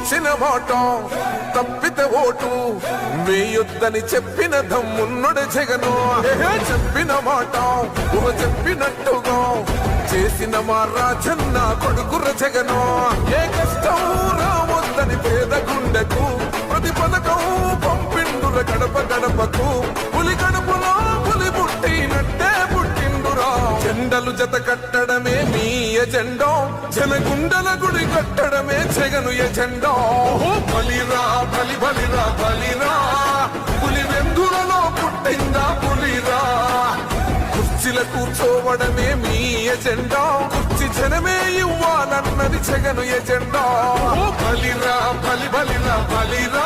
ఇచ్చిన మాట తప్పితే ఓటు వేయొద్దని చెప్పిన దమ్మున్నడు జగను. చెప్పిన మాట చెప్పినట్టుగా చేసిన మా రాజన్న కొడుకుర జగను. ఏ కష్టం రావద్దని పేద గుండెకు ప్రతి పథకం పంపిండుర గడప గడపకు. పులి గడపలో పులి పుట్టినట్టే పుట్టిండురా. జెండలు జత కట్టడమే మీ ఎజెండా, జనగుండల గుడి కట్టడమే జగను ఎజెండా. బలిరా బలి బలిరా బలిరా, పులి వెందులలో పుట్టిందా పులిరా. కుర్చీల కూర్చోవడమే మీ ఎజెండా, కుర్చీ జనమే ఇవ్వాలన్నది జగను ఎజెండా. బలిరా బలి బలిరా బలిరా.